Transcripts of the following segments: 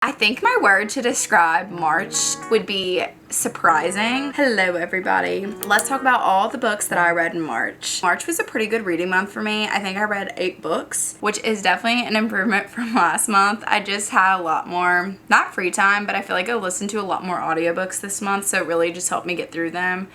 I think my word to describe March would be surprising. Hello everybody. Let's talk about all the books that I read in March. March was a pretty good reading month for me. I think I read 8 books, which is definitely an improvement from last month. I just had a lot more, not free time, but I feel like I listened to a lot more audiobooks this month, so it really just helped me get through them.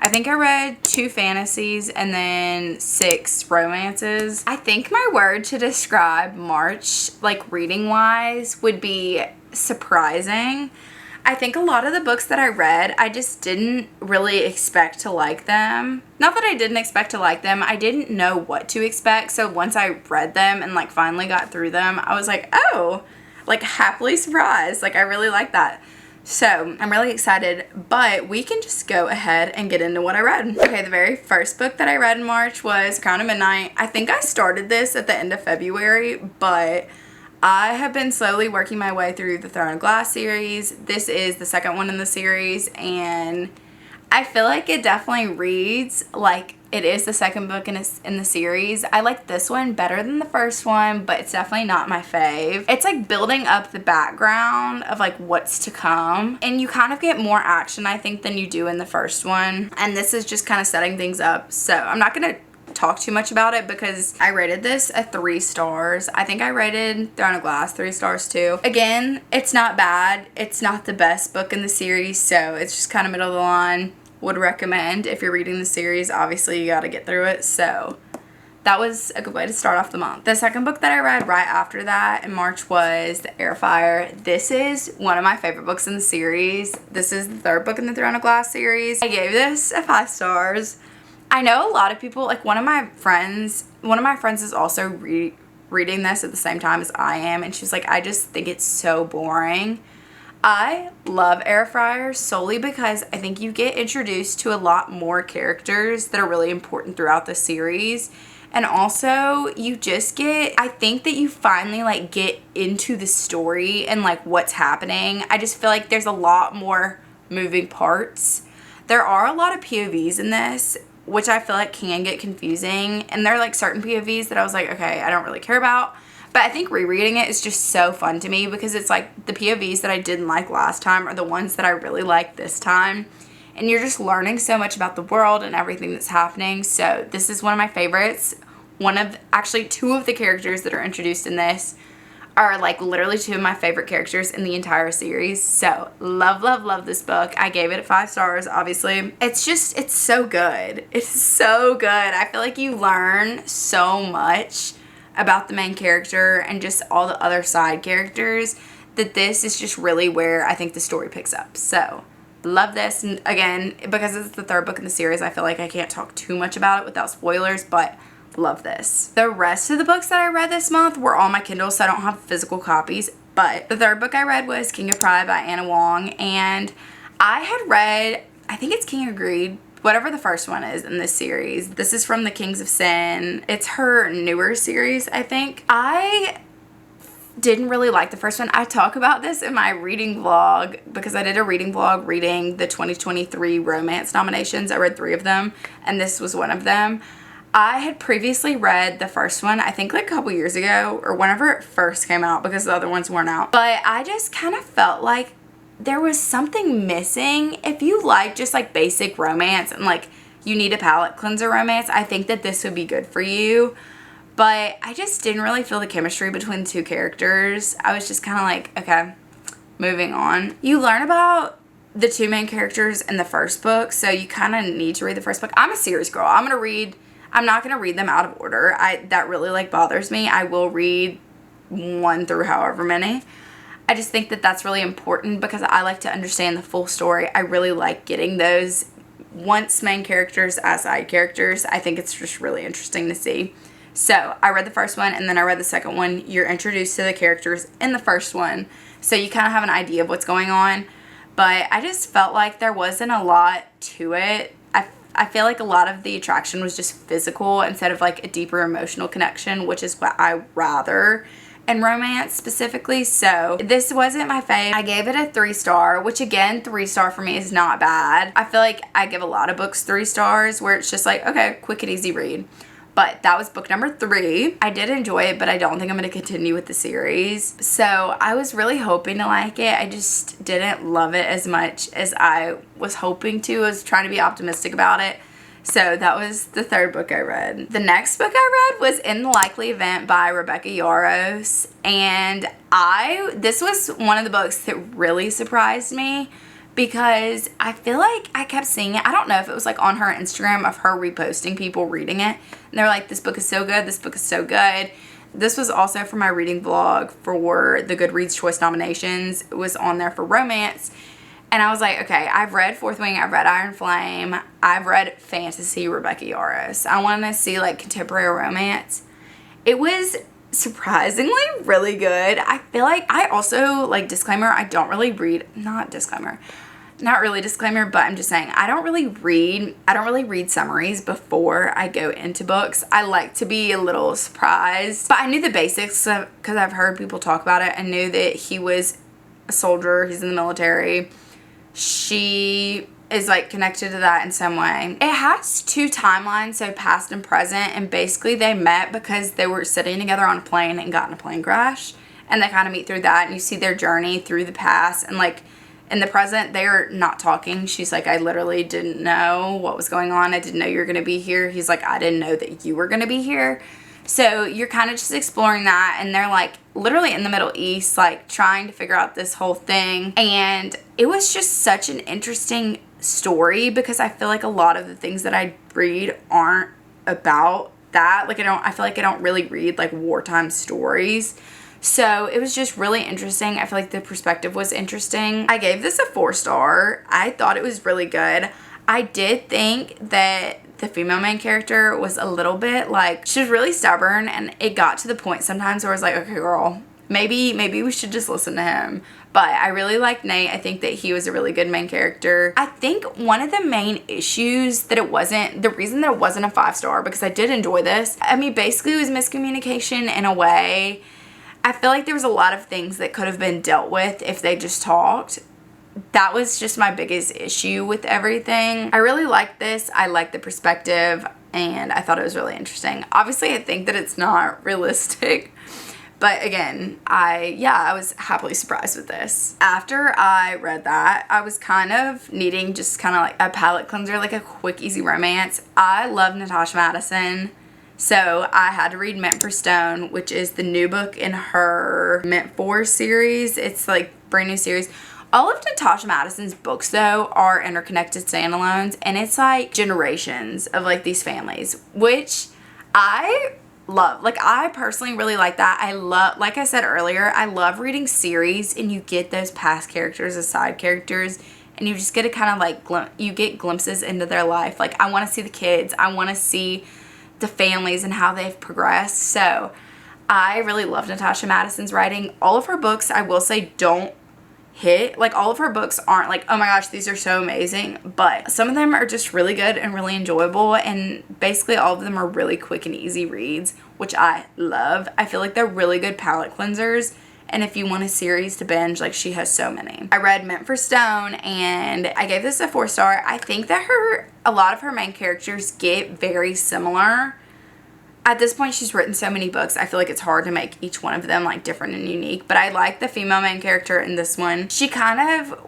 I think I read 2 fantasies and then 6 romances. I think my word to describe March, like reading wise, would be surprising. I think a lot of the books that I read, I just didn't really expect to like them. Not that I didn't expect to like them, I didn't know what to expect. So once I read them and like finally got through them, I was like, oh, like happily surprised. Like I really like that. So I'm really excited, but we can just go ahead and get into what I read. Okay, the very first book that I read in March was Crown of Midnight. I think I started this at the end of February, but I have been slowly working my way through the Throne of Glass series. This is the second one in the series, and I feel like it definitely reads like it is the second book in the series. I like this one better than the first one, but it's definitely not my fave. It's like building up the background of like what's to come, and you kind of get more action, I think, than you do in the first one. And this is just kind of setting things up. So I'm not going to talk too much about it because I rated this a 3 stars. I think I rated Throne of Glass 3 stars too. Again, it's not bad. It's not the best book in the series, so it's just kind of middle of the line. Would recommend if you're reading the series. Obviously you got to get through it, so that was a good way to start off the month. The second book that I read right after that in March was The Heirfire. This is one of my favorite books in the series. This is the 3rd book in the Throne of Glass series. I gave this a 5 stars. I know a lot of people, like one of my friends is also reading this at the same time as I am, and she's like, I just think it's so boring. I love Heirfire solely because I think you get introduced to a lot more characters that are really important throughout the series. And also you just get, I think that you finally like get into the story and like what's happening. I just feel like there's a lot more moving parts. There are a lot of POVs in this, which I feel like can get confusing. And there are like certain POVs that I was like, okay, I don't really care about. But I think rereading it is just so fun to me because it's like the POVs that I didn't like last time are the ones that I really like this time. And you're just learning so much about the world and everything that's happening. So this is one of my favorites. Actually 2 of the characters that are introduced in this are like literally 2 of my favorite characters in the entire series. So love, love, love this book. I gave it 5 stars, obviously. It's so good. It's so good. I feel like you learn so much about the main character and just all the other side characters that this is just really where I think the story picks up. So love this. And again, because it's the 3rd book in the series, I feel like I can't talk too much about it without spoilers, but love this. The rest of the books that I read this month were on my Kindle, so I don't have physical copies, but the 3rd book I read was King of Pride by Anna Wong, and I had read, I think it's King of Greed, whatever the first one is in this series. This is from the Kings of Sin. It's her newer series, I think. I didn't really like the first one. I talk about this in my reading vlog because I did a reading vlog reading the 2023 romance nominations. I read 3 of them, and this was one of them. I had previously read the first one, I think like a couple years ago, or whenever it first came out because the other ones weren't out. But I just kind of felt like there was something missing. If you like just like basic romance and like you need a palate cleanser romance, I think that this would be good for you. But I just didn't really feel the chemistry between the 2 characters. I was just kind of like, okay, moving on. You learn about the 2 main characters in the first book, so you kind of need to read the first book. I'm a series girl. I'm not going to read them out of order. That really like bothers me. I will read 1 through however many. I just think that that's really important because I like to understand the full story. I really like getting those once main characters as side characters. I think it's just really interesting to see. So I read the first one and then I read the second one. You're introduced to the characters in the first one, so you kind of have an idea of what's going on. But I just felt like there wasn't a lot to it. I feel like a lot of the attraction was just physical instead of like a deeper emotional connection, which is what I rather in romance specifically. So this wasn't my fave. I gave it a 3 star, which again, 3 star for me is not bad. I feel like I give a lot of books 3 stars where it's just like, okay, quick and easy read. But that was book number 3. I did enjoy it, but I don't think I'm going to continue with the series. So I was really hoping to like it. I just didn't love it as much as I was hoping to. I was trying to be optimistic about it. So that was the 3rd book I read. The next book I read was In the Likely Event by Rebecca Yarros. And this was one of the books that really surprised me, because I feel like I kept seeing it. I don't know if it was like on her Instagram of her reposting people reading it. And they're like, this book is so good. This book is so good. This was also for my reading vlog for the Goodreads Choice nominations. It was on there for romance. And I was like, okay, I've read Fourth Wing. I've read Iron Flame. I've read fantasy Rebecca Yarros. I wanted to see like contemporary romance. It was surprisingly really good. I feel like I also, like, disclaimer, I don't really read, not really disclaimer, but I'm just saying I don't really read summaries before I go into books. I like to be a little surprised, but I knew the basics because I've heard people talk about it. I knew that he was a soldier, he's in the military. She is like connected to that in some way. It has 2 timelines, so past and present, and basically they met because they were sitting together on a plane and got in a plane crash, and they kind of meet through that, and you see their journey through the past. And like in the present, they're not talking. She's like, I literally didn't know what was going on. I didn't know you were gonna be here. He's like, I didn't know that you were gonna be here. So you're kind of just exploring that, and they're like literally in the Middle East, like trying to figure out this whole thing. And it was just such an interesting story, because I feel like a lot of the things that I read aren't about that. Like I feel like I don't really read like wartime stories. So it was just really interesting. I feel like the perspective was interesting. I gave this a 4-star. I thought it was really good. I did think that the female main character was a little bit like, she was really stubborn, and it got to the point sometimes where I was like, okay girl, maybe we should just listen to him. But I really liked Nate. I think that he was a really good main character. I think one of the main issues that the reason that it wasn't a 5-star, because I did enjoy this, I mean, basically it was miscommunication in a way. I feel like there was a lot of things that could have been dealt with if they just talked. That was just my biggest issue with everything. I really liked this. I liked the perspective, and I thought it was really interesting. Obviously, I think that it's not realistic, but again, I was happily surprised with this. After I read that, I was kind of needing just kind of like a palate cleanser, like a quick, easy romance. I love Natasha Madison. So I had to read Meant for Stone, which is the new book in her Meant For series. It's like brand new series. All of Natasha Madison's books, though, are interconnected standalones, and it's like generations of like these families, which I love. Like, I personally really like that. I love, like I said earlier, I love reading series and you get those past characters as side characters, and you just get to kind of like, you get glimpses into their life. Like, I want to see the kids. I want to see the families and how they've progressed. So I really love Natasha Madison's writing. All of her books, I will say, don't hit. Like, all of her books aren't like, oh my gosh, these are so amazing, but some of them are just really good and really enjoyable, and basically all of them are really quick and easy reads, which I love. I feel like they're really good palate cleansers, and if you want a series to binge, like, she has so many. I read Meant for Stone, and I gave this a 4-star. I think that a lot of her main characters get very similar. At this point, she's written so many books, I feel like it's hard to make each one of them like different and unique. But I like the female main character in this one. She kind of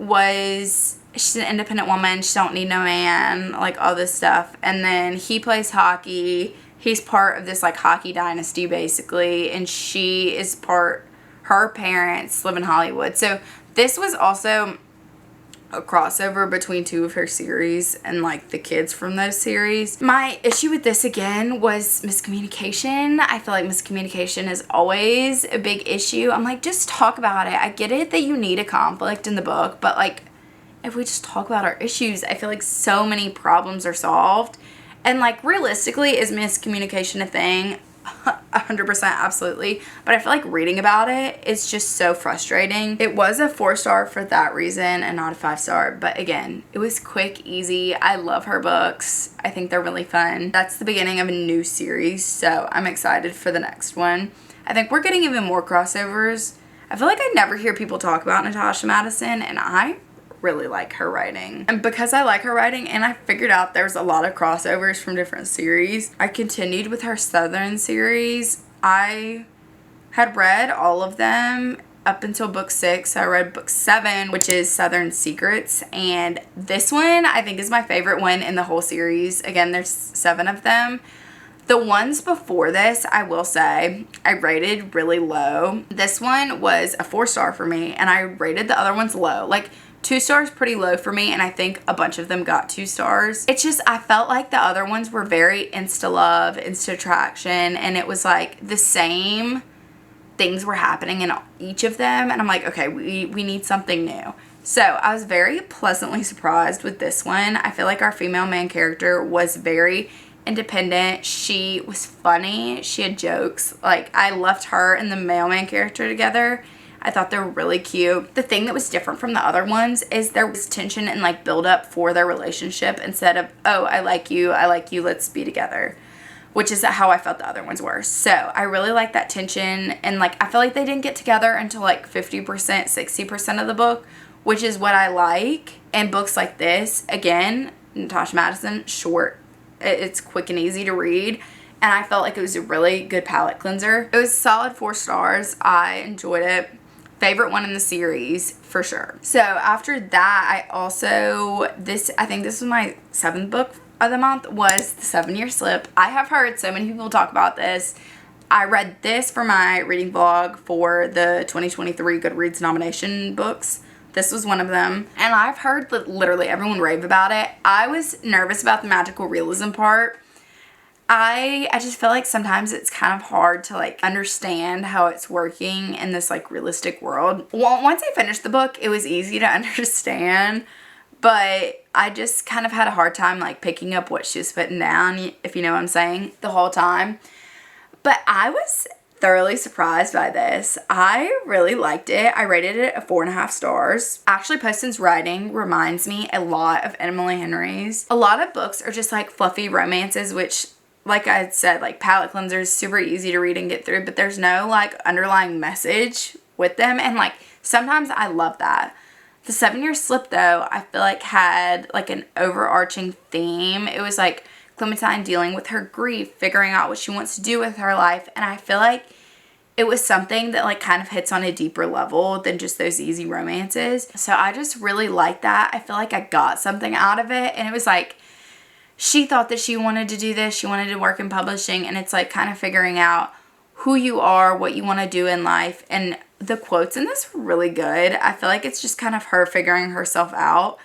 she's an independent woman. She don't need no man, like all this stuff. And then he plays hockey. He's part of this like hockey dynasty basically. And she is her parents live in Hollywood. So this was also a crossover between 2 of her series and like the kids from those series. My issue with this again was miscommunication. I feel like miscommunication is always a big issue. I'm like, just talk about it. I get it that you need a conflict in the book, but like, if we just talk about our issues, I feel like so many problems are solved. And like, realistically, is miscommunication a thing? 100% absolutely, but I feel like reading about it is just so frustrating. It was a 4-star for that reason and not a 5-star, but again, it was quick, easy. I love her books. I think they're really fun. That's the beginning of a new series, so I'm excited for the next one. I think we're getting even more crossovers. I feel like I never hear people talk about Natasha Madison, and I really like her writing. And because I like her writing and I figured out there's a lot of crossovers from different series, I continued with her Southern series. I had read all of them up until book 6. I read book 7, which is Southern Secrets, and this one I think is my favorite one in the whole series. Again, there's 7 of them. The ones before this, I will say, I rated really low. This one was a 4-star for me, and I rated the other ones low. Like, 2 stars pretty low for me, and I think a bunch of them got 2 stars. It's just, I felt like the other ones were very insta-love, insta-attraction, and it was like the same things were happening in each of them, and I'm like, okay, we need something new. So I was very pleasantly surprised with this one. I feel like our female main character was very independent. She was funny. She had jokes. Like, I loved her and the male main character together. I thought they were really cute. The thing that was different from the other ones is there was tension and like build up for their relationship instead of, oh, I like you, let's be together. Which is how I felt the other ones were. So I really like that tension, and like I feel like they didn't get together until like 50%, 60% of the book, which is what I like. And books like this, again, Natasha Madison, short, it's quick and easy to read, and I felt like it was a really good palate cleanser. It was a solid 4 stars. I enjoyed it. Favorite one in the series for sure. So after that, I think this was my 7th book of the month, was The 7-Year Slip. I have heard so many people talk about this. I read this for my reading vlog for the 2023 Goodreads nomination books. This was one of them, and I've heard that literally everyone rave about it. I was nervous about the magical realism part. I just feel like sometimes it's kind of hard to like understand how it's working in this like realistic world. Well, once I finished the book, it was easy to understand, but I just kind of had a hard time like picking up what she was putting down, if you know what I'm saying, the whole time. But I was thoroughly surprised by this. I really liked it. I rated it a 4.5 stars. Ashley Poston's writing reminds me a lot of Emily Henry's. A lot of books are just like fluffy romances, which, like I said, like palate cleansers, super easy to read and get through, but there's no like underlying message with them, and like sometimes I love that. The 7-Year Slip, though, I feel like had like an overarching theme. It was like Clementine dealing with her grief, figuring out what she wants to do with her life, and I feel like it was something that like kind of hits on a deeper level than just those easy romances. So I just really liked that. I feel like I got something out of it, and it was like she thought that she wanted to do this, she wanted to work in publishing, and it's like kind of figuring out who you are, what you want to do in life. And the quotes in this were really good. I feel like it's just kind of her figuring herself out,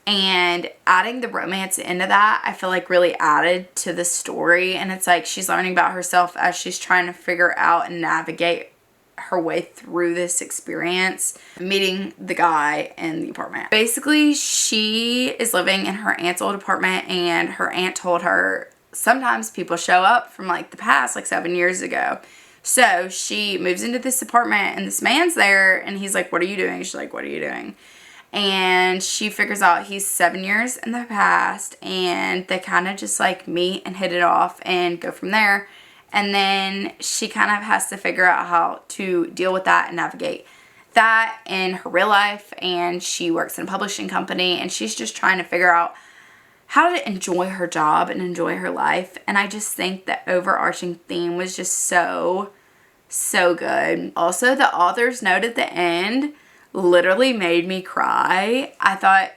and adding the romance into that, I feel like really added to the story. And it's like she's learning about herself as she's trying to figure out and navigate her way through this experience, meeting the guy in the apartment. Basically, she is living in her aunt's old apartment, and her aunt told her sometimes people show up from like the past, like 7 years ago. So she moves into this apartment, and this man's there, and he's like, what are you doing? She's like, what are you doing? And she figures out he's 7 years in the past, and they kind of just like meet and hit it off and go from there. And then she kind of has to figure out how to deal with that and navigate that in her real life. And she works in a publishing company, and she's just trying to figure out how to enjoy her job and enjoy her life. And I just think the overarching theme was just so good. Also, the author's note at the end literally made me cry. I thought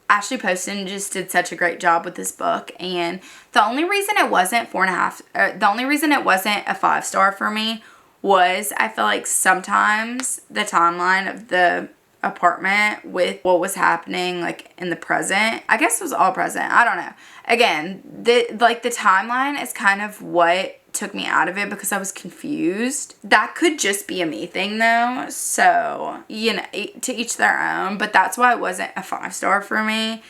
Ashley Poston just did such a great job with this book, and the only reason it wasn't 4.5, the only reason it wasn't a 5-star for me was I feel like sometimes the timeline of the apartment with what was happening like in the present, I guess it was all present, I don't know. Again, the timeline is kind of what took me out of it because I was confused. That could just be a me thing though, so you know, to each their own, but that's why it wasn't a 5-star for me.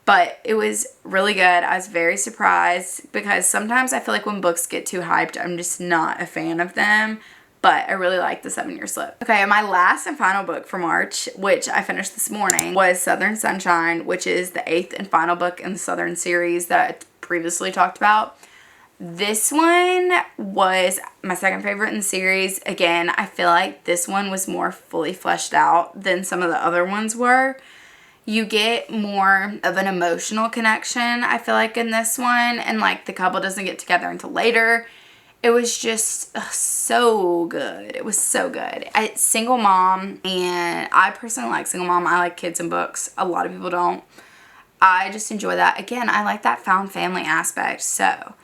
But it was really good. I was very surprised because sometimes I feel like when books get too hyped, I'm just not a fan of them. But I really like The 7-Year Slip. Okay, and my last and final book for March, which I finished this morning, was Southern Sunshine, which is the 8th and final book in the Southern series that I previously talked about. This one was my second favorite in the series. Again, I feel like this one was more fully fleshed out than some of the other ones were. You get more of an emotional connection, I feel like, in this one. And, like, the couple doesn't get together until later. It was just so good. It was so good. Single mom, and I personally like single mom. I like kids and books. A lot of people don't. I just enjoy that. Again, I like that found family aspect. So,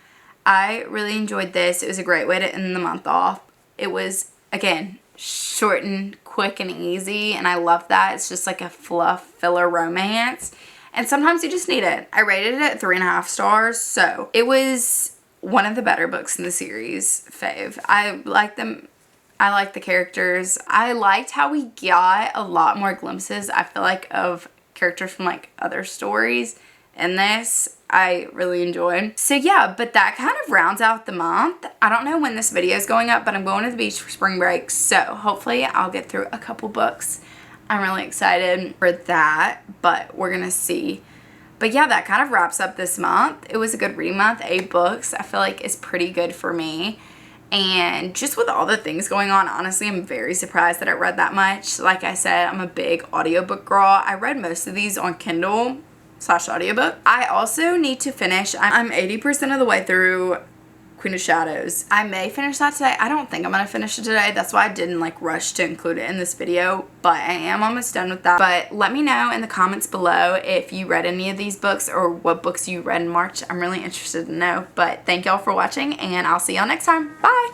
I really enjoyed this. It was a great way to end the month off. It was, again, short and quick and easy, and I love that. It's just like a fluff filler romance, and sometimes you just need it. I rated it at 3.5 stars, so it was one of the better books in the series, fave. I like them. I like the characters. I liked how we got a lot more glimpses, I feel like, of characters from, like, other stories in this. I really enjoyed. So yeah, but that kind of rounds out the month. I don't know when this video is going up, but I'm going to the beach for spring break, so hopefully I'll get through a couple books. I'm really excited for that, but we're gonna see. But yeah, that kind of wraps up this month. It was a good reading month. 8 books I feel like is pretty good for me. And just with all the things going on, honestly, I'm very surprised that I read that much. Like I said, I'm a big audiobook girl. I read most of these on Kindle/audiobook. I also need to finish. I'm 80% of the way through Queen of Shadows. I may finish that today. I don't think I'm gonna finish it today. That's why I didn't, like, rush to include it in this video, but I am almost done with that. But let me know in the comments below if you read any of these books or what books you read in March. I'm really interested to know. But thank y'all for watching, and I'll see y'all next time. Bye!